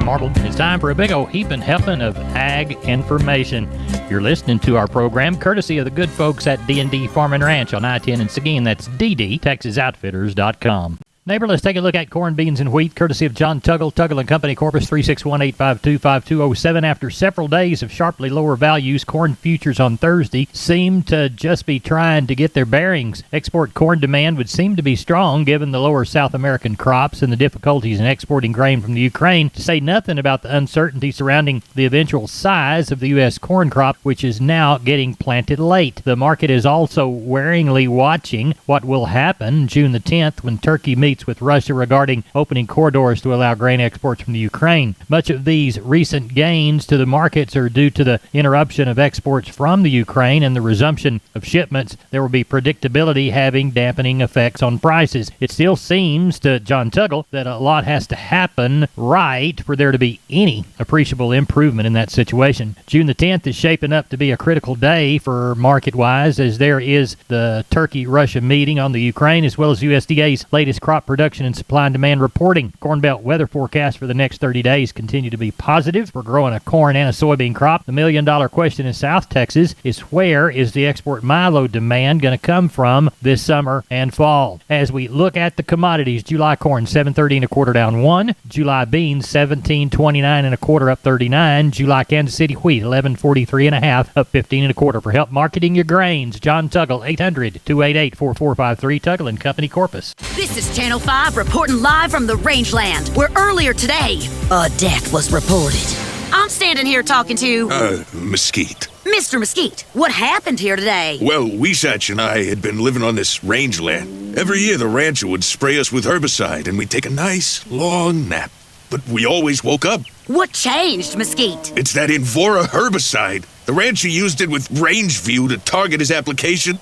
Marble. It's time for a big old heaping helping of ag information. You're listening to our program courtesy of the good folks at D&D Farm and Ranch on I-10 in Seguin. That's ddtexasoutfitters.com. Neighbor, let's take a look at corn, beans, and wheat, courtesy of John Tuggle, Tuggle & Company, Corpus 361-852-5207. After several days of sharply lower values, corn futures on Thursday seem to just be trying to get their bearings. Export corn demand would seem to be strong given the lower South American crops and the difficulties in exporting grain from the Ukraine, to say nothing about the uncertainty surrounding the eventual size of the U.S. corn crop, which is now getting planted late. The market is also waringly watching what will happen June the 10th when Turkey meets with Russia regarding opening corridors to allow grain exports from the Ukraine. Much of these recent gains to the markets are due to the interruption of exports from the Ukraine and the resumption of shipments. There will be predictability having dampening effects on prices. It still seems to John Tuggle that a lot has to happen right for there to be any appreciable improvement in that situation. June the 10th is shaping up to be a critical day for market-wise, as there is the Turkey-Russia meeting on the Ukraine, as well as USDA's latest crop production and supply and demand reporting. Corn Belt weather forecasts for the next 30 days continue to be positive for growing a corn and a soybean crop. The million-dollar question in South Texas is, where is the export milo demand going to come from this summer and fall? As we look at the commodities, July corn 7.30 1/4 down 1. July beans 17.29 1/4 up 39. July Kansas City wheat 11.43 1/2 up 15 1/4. For help marketing your grains, John Tuggle, 800-288-4453, Tuggle & Company, Corpus. This is Channel 5 reporting live from the rangeland, where earlier today, a death was reported. I'm standing here talking to... Mesquite. Mr. Mesquite, what happened here today? Well, Weesatch and I had been living on this rangeland. Every year the rancher would spray us with herbicide and we'd take a nice, long nap. But we always woke up. What changed, Mesquite? It's that Invora herbicide. The rancher used it with Rangeview to target his application.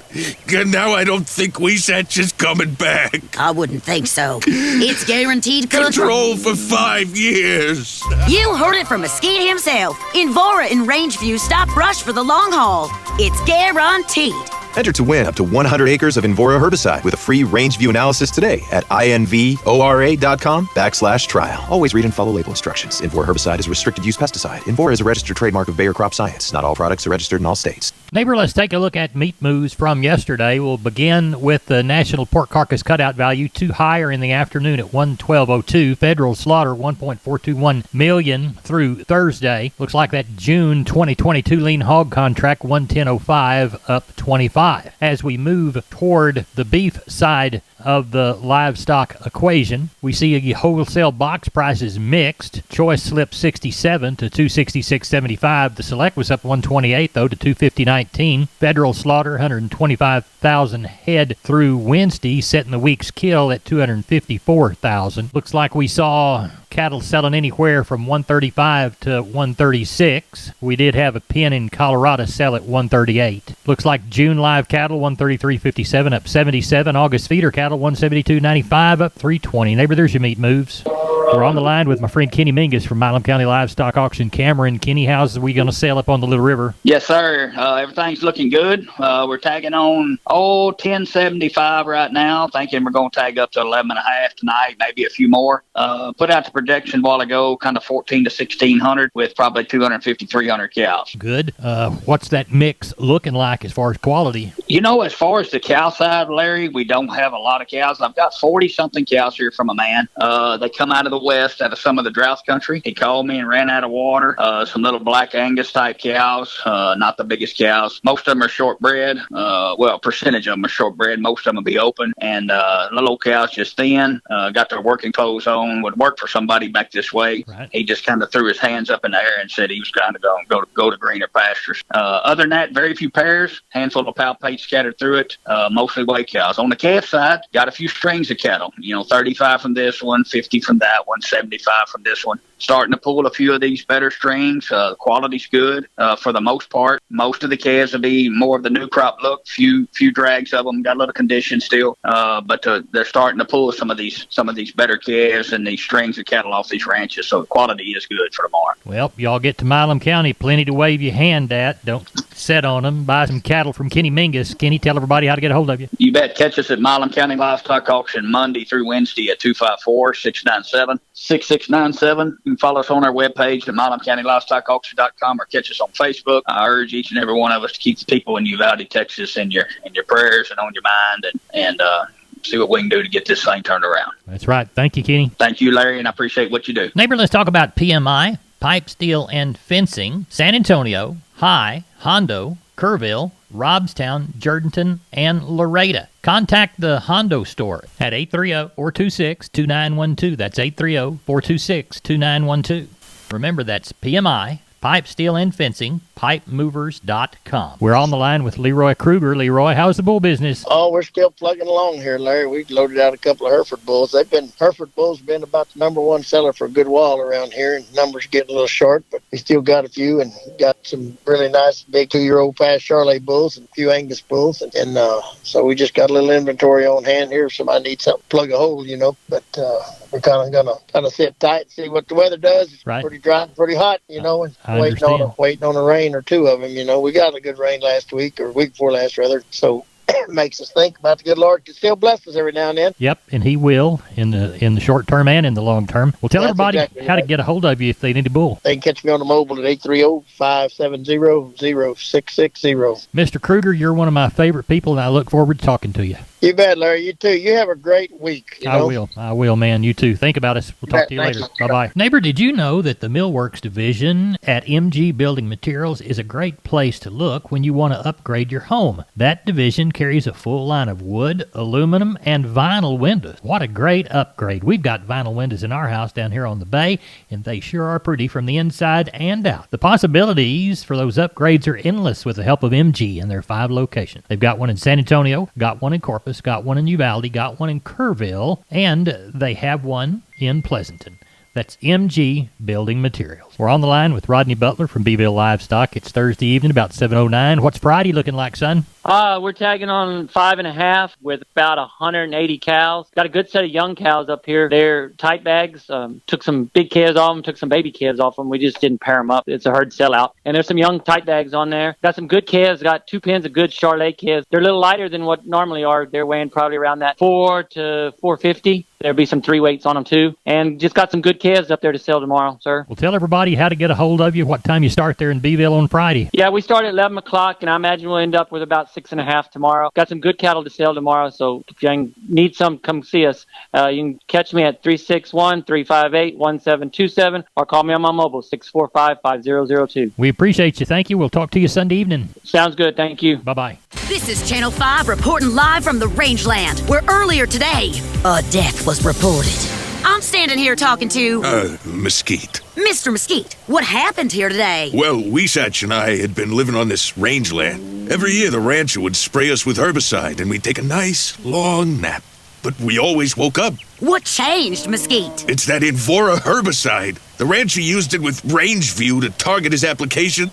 And now I don't think Weesatch is coming back. I wouldn't think so. It's guaranteed control for 5 years. You heard it from Mesquite himself. Invora and Rangeview stop brush for the long haul. It's guaranteed. Enter to win up to 100 acres of Invora herbicide with a free Rangeview analysis today at invora.com/trial. Always read and follow label instructions. Invora herbicide is a restricted use pesticide. Invora is a registered trademark of Bayer Crop Science. Not all products are registered in all states. Neighbor, let's take a look at meat moves from yesterday. We'll begin with the national pork carcass cutout value, two higher in the afternoon at 112.02. Federal slaughter 1.421 million through Thursday. Looks like that June 2022 lean hog contract 110.05 up 25. As we move toward the beef side of the livestock equation, we see wholesale box prices mixed. Choice slipped 67 to 266.75. The select was up 128 though to 250.19. Federal slaughter 125,000 head through Wednesday, setting the week's kill at 254,000. Looks like we saw cattle selling anywhere from 135 to 136. We did have a pen in Colorado sell at 138. Looks like June live cattle 133.57 up 77. August feeder cattle 172.95 up 320. Neighbor, there's your meat moves. We're on the line with my friend Kenny Mingus from Milam County Livestock Auction. Cameron, Kenny, how's we going to sell up on the Little River? Yes, sir. Everything's looking good. We're tagging on 1075 right now. Thinking we're going to tag up to 11.5 tonight, maybe a few more. Put out the projection a while ago, kind of 14 to 1600 with probably 250, 300 cows. Good. What's that mix looking like as far as quality? You know, as far as the cow side, Larry, we don't have a lot of cows. I've got 40-something cows here from a man. They come out of the west, out of some of the drought country. He called me and ran out of water. Some little black Angus type cows, not the biggest cows. Most of them are shortbred. Well, percentage of them are shortbred. Most of them will be open. And little old cows just thin, got their working clothes on, would work for somebody back this way. Right. He just kind of threw his hands up in the air and said he was trying to go to greener pastures. Other than that, very few pairs, handful of palpates scattered through it, mostly white cows. On the calf side, got a few strings of cattle, 35 from this one, 50 from that one, 75 from this one. Starting to pull a few of these better strings. The quality's good for the most part. Most of the calves will be more of the new crop look. Few drags of them, got a little condition still, but they're starting to pull some of these better calves and these strings of cattle off these ranches. So the quality is good for tomorrow. Well, y'all get to Milam County, plenty to wave your hand at. Don't set on them, buy some cattle from Kenny Mingus. Kenny, tell everybody how to get a hold of you. You bet. Catch us at Milam County Livestock Auction Monday through Wednesday at 254-697-6697. You can follow us on our webpage at milamcountylivestockauction.com or catch us on Facebook. I urge each and every one of us to keep the people in Uvalde, Texas in your prayers and on your mind and see what we can do to get this thing turned around. That's right. Thank you, Kenny. Thank you, Larry, and I appreciate what you do. Neighbor, let's talk about PMI, Pipe, Steel, and Fencing, San Antonio, High, Hondo, Kerrville, Robstown, Jourdanton, and Laredo. Contact the Hondo store at 830-426-2912. That's 830-426-2912. Remember, that's PMI, Pipe, Steel, and Fencing, pipemovers.com. We're on the line with Leroy Kruger. Leroy, how's the bull business? Oh, we're still plugging along here, Larry. We've loaded out a couple of Hereford bulls. Hereford bulls been about the number one seller for a good while around here, and numbers getting a little short, but we still got a few and got some really nice big 2-year-old past Charolais bulls and a few Angus bulls. And so we just got a little inventory on hand here if somebody needs something to plug a hole, But we're kind of gonna sit tight and see what the weather does. It's right. Pretty dry, pretty hot, and waiting on a rain or two of them. We got a good rain last week or week before last rather. So it makes us think about the good Lord can still bless us every now and then. Yep, and He will in the short term and in the long term. Well, tell everybody how to get a hold of you if they need a bull. They can catch me on the mobile at 830-570-0660. Mr. Kruger, you're one of my favorite people, and I look forward to talking to you. You bet, Larry. You too. You have a great week. I will, man. You too. Think about us. We'll talk to you later. Bye-bye. Neighbor, did you know that the Millworks division at MG Building Materials is a great place to look when you want to upgrade your home? That division carries a full line of wood, aluminum, and vinyl windows. What a great upgrade. We've got vinyl windows in our house down here on the bay, and they sure are pretty from the inside and out. The possibilities for those upgrades are endless with the help of MG and their 5 locations. They've got one in San Antonio, got one in Corpus, got one in Uvalde, got one in Kerrville, and they have one in Pleasanton. That's MG Building Materials. We're on the line with Rodney Butler from Beeville Livestock. It's Thursday evening, about 7:09. What's Friday looking like, son? We're tagging on 5.5 with about 180 cows. Got a good set of young cows up here. They're tight bags. Took some big calves off them, took some baby calves off them. We just didn't pair them up. It's a hard sellout. And there's some young tight bags on there. Got some good calves. Got 2 pens of good Charolais calves. They're a little lighter than what normally are. They're weighing probably around that 4 to 450. There'll be some 3 weights on them too. And just got some good calves up there to sell tomorrow, sir. Well, tell everybody how to get a hold of you, what time you start there in Beeville on Friday. Yeah, we start at 11 o'clock, and I imagine we'll end up with about 6.5 tomorrow. Got some good cattle to sell tomorrow, so if you need some, come see us. You can catch me at 361-358-1727 or call me on my mobile, 645-5002. We appreciate you. Thank you. We'll talk to you Sunday evening. Sounds good. Thank you. Bye-bye. This is Channel 5 reporting live from the rangeland, where earlier today, a death was reported. I'm standing here talking to... Mesquite. Mr. Mesquite. What happened here today? Well, Weesatch and I had been living on this rangeland. Every year the rancher would spray us with herbicide and we'd take a nice, long nap. But we always woke up. What changed, Mesquite? It's that Invora herbicide. The rancher used it with Rangeview to target his application.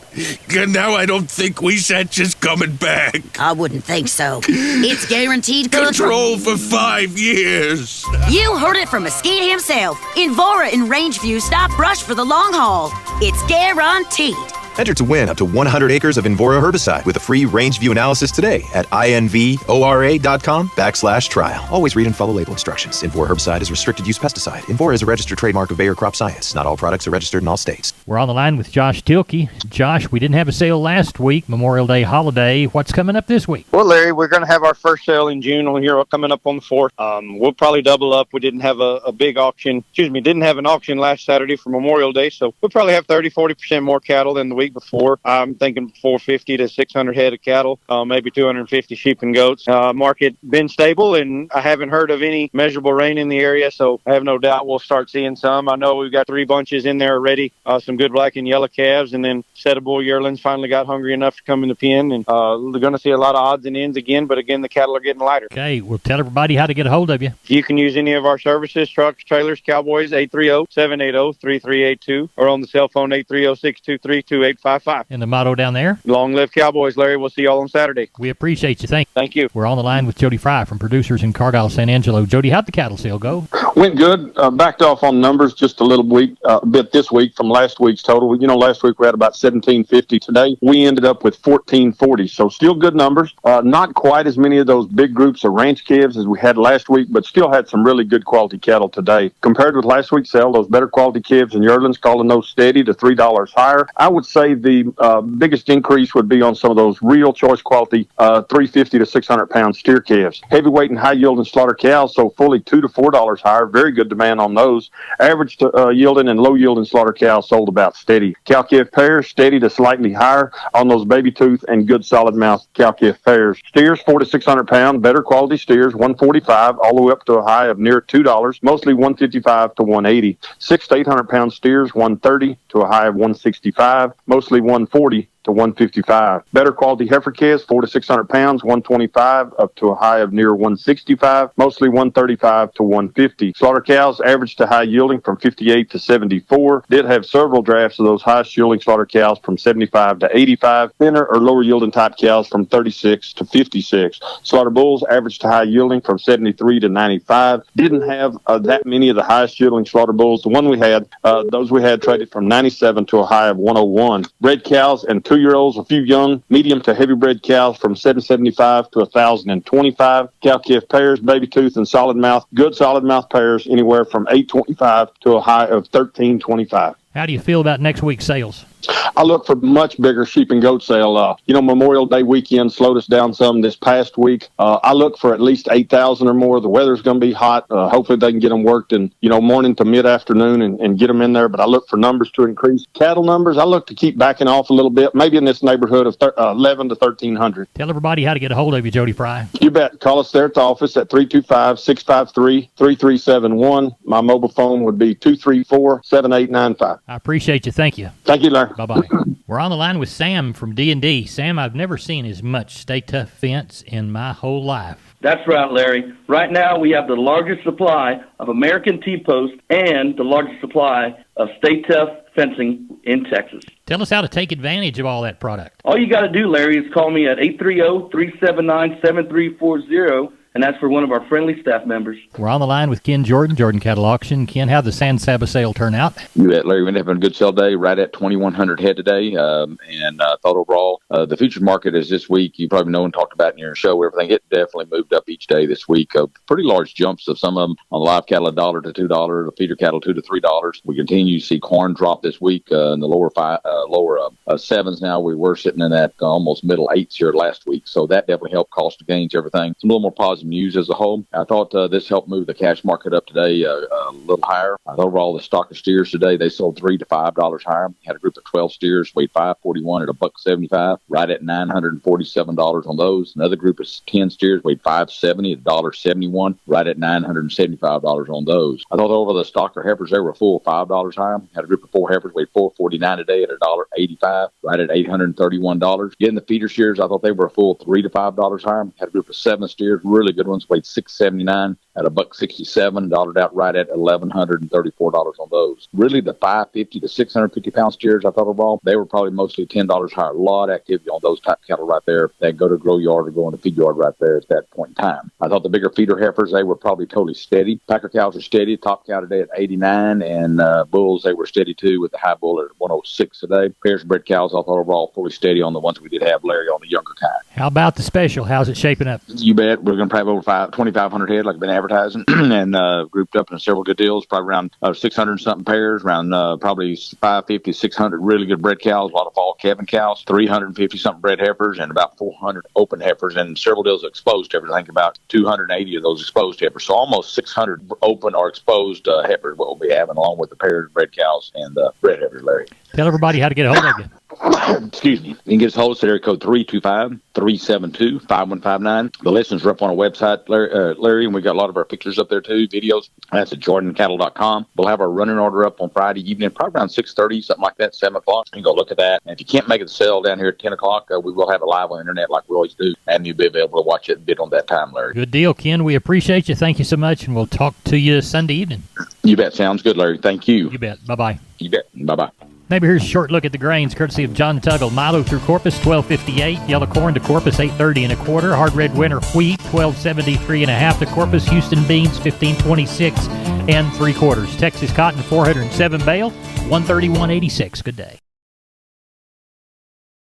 And now I don't think Weesatch is coming back. I wouldn't think so. It's guaranteed good. Control for 5 years. You heard it from Mesquite himself. Invora and Rangeview stop brush for the long haul. It's guaranteed. Enter to win up to 100 acres of Invora herbicide with a free Rangeview analysis today at invora.com/trial. Always read and follow label instructions. Invora herbicide is restricted use pesticide. Invora is a registered trademark of Bayer Crop Science. Not all products are registered in all states. We're on the line with Josh Tilke. Josh, we didn't have a sale last week, Memorial Day holiday. What's coming up this week? Well, Larry, we're going to have our first sale in June on here coming up on the 4th. We'll probably double up. We didn't have a big auction. Didn't have an auction last Saturday for Memorial Day, so we'll probably have 30-40% more cattle than the week before. I'm thinking 450 to 600 head of cattle, maybe 250 sheep and goats. Market been stable, and I haven't heard of any measurable rain in the area, so I have no doubt we'll start seeing some. I know we've got 3 bunches in there already, some good black and yellow calves, and then set of bull yearlings finally got hungry enough to come in the pen, and they're going to see a lot of odds and ends again, but again, the cattle are getting lighter. Okay, well, tell everybody how to get a hold of you. You can use any of our services, trucks, trailers, cowboys, 830-780-3382, or on the cell phone, 830-623-2815. 855. And the motto down there? Long live Cowboys, Larry. We'll see y'all on Saturday. We appreciate you. Thank you. We're on the line with Jody Fry from Producers in Cargyle, San Angelo. Jody, how'd the cattle sale go? Went good. Backed off on numbers just a little bit this week from last week's total. You know, last week we had about 1750. Today we ended up with 1440. So still good numbers. Not quite as many of those big groups of ranch calves as we had last week, but still had some really good quality cattle today. Compared with last week's sale, those better quality calves and yearlings calling those steady to $3 higher. I would say the biggest increase would be on some of those real choice quality 350 to 600 pound steer calves. Heavyweight and high yielding slaughter cows, so fully $2 to $4 higher. Very good demand on those. Average yielding and low yielding slaughter cows sold about steady. Cow calf pairs steady to slightly higher on those baby tooth and good solid mouth cow calf pairs. Steers 400 to 600 pound, better quality steers 145 all the way up to a high of near $2, mostly 155 to 180. 600 to 800 pound steers 130 to a high of 165, mostly 140 to 155. Better quality heifer calves, 400 to 600 pounds, 125 up to a high of near 165, mostly 135 to 150. Slaughter cows, average to high yielding from 58 to 74. Did have several drafts of those highest yielding slaughter cows from 75 to 85. Thinner or lower yielding type cows from 36 to 56. Slaughter bulls, average to high yielding from 73 to 95. Didn't have that many of the highest yielding slaughter bulls. The one we had, those we had traded from 97 to a high of 101. Red cows and 2-year-olds, a few young, medium to heavy bred cows from 775 to 1,025. Cow calf pairs, baby tooth and solid mouth, good solid mouth pairs, anywhere from 825 to a high of 1325. How do you feel about next week's sales? I look for much bigger sheep and goat sale. Memorial Day weekend slowed us down some this past week. I look for at least 8,000 or more. The weather's going to be hot. Hopefully they can get them worked in, morning to mid-afternoon and get them in there. But I look for numbers to increase. Cattle numbers, I look to keep backing off a little bit, maybe in this neighborhood of 11 to 1,300. Tell everybody how to get a hold of you, Jody Fry. You bet. Call us there at the office at 325-653-3371. My mobile phone would be 234-7895. I appreciate you. Thank you. Thank you, Larry. Bye-bye. We're on the line with Sam from D&D. Sam, I've never seen as much Stay Tough fence in my whole life. That's right, Larry. Right now, we have the largest supply of American T-post and the largest supply of Stay Tough fencing in Texas. Tell us how to take advantage of all that product. All you got to do, Larry, is call me at 830-379-7340, and that's for one of our friendly staff members. We're on the line with Ken Jordan, Jordan Cattle Auction. Ken, how'd the San Saba sale turn out? You bet, Larry. We ended up having a good sale day, right at 2,100 head today. And thought overall, the futures market is this week, you probably know and talked about in your show, everything, it definitely moved up each day this week. Pretty large jumps of some of them on live cattle, $1 to $2, the feeder cattle, $2 to $3. We continue to see corn drop this week in the lower sevens now. We were sitting in that almost middle eights here last week. So that definitely helped cost of gains, everything. Some a little more positive news as a whole. I thought this helped move the cash market up today a little higher. I thought overall the stock of steers today, they sold $3 to $5 higher. Had a group of 12 steers, weighed 541 at $1.75, right at $947 on those. Another group of 10 steers weighed 570 at $1.71, right at $975 on those. I thought over the stock of heifers, they were full $5 higher. Had a group of 4 heifers weighed 449 today at $1.85, right at $831. Getting the feeder steers, I thought they were a full $3 to $5 higher. Had a group of 7 steers, really good ones, weighed 679 at $1.67, dollared out right at $1,134 on those. Really, the 550 to 650 pound steers, I thought overall, they were probably mostly $10 higher. A lot of activity on those type of cattle right there that go to grow yard or go in the feed yard right there at that point in time. I thought the bigger feeder heifers, they were probably totally steady. Packer cows are steady. Top cow today at 89, and bulls, they were steady too, with the high bull at 106 today. Pairs bred cows, I thought overall fully steady on the ones we did have, Larry, on the younger kind. How about the special? How's it shaping up? You bet. We're going to have over 2,500 head, like I've been advertising, and grouped up in several good deals, probably around 600 something pairs, around probably 550, 600 really good bred cows, a lot of fall calving cows, 350 something bred heifers, and about 400 open heifers, and several deals of exposed heifers. I think about 280 of those exposed heifers, so almost 600 open or exposed heifers what we'll be having, along with the pairs bred cows and bred heifers, Larry. Tell everybody how to get a hold of you. Excuse me. You can get us a hold of us at area code 325-372-5159. The listings are up on our website, Larry, and we got a lot of our pictures up there too, videos. That's at jordancattle.com. We'll have our running order up on Friday evening, probably around 6:30, something like that, 7 o'clock. You can go look at that. And if you can't make it to sale down here at 10 o'clock, we will have it live on the internet like we always do, and you'll be able to watch it and bid on that time, Larry. Good deal, Ken. We appreciate you. Thank you so much, and we'll talk to you Sunday evening. You bet. Sounds good, Larry. Thank you. You bet. Bye-bye. You bet. Bye-bye. Maybe here's a short look at the grains, courtesy of John Tuggle. Milo through Corpus, $12.58. Yellow corn to Corpus, $8.30 1/4. Hard red winter wheat, $12.73 1/2 to Corpus. Houston beans, $15.26 3/4. Texas cotton, 407 bale, $131.86. Good day.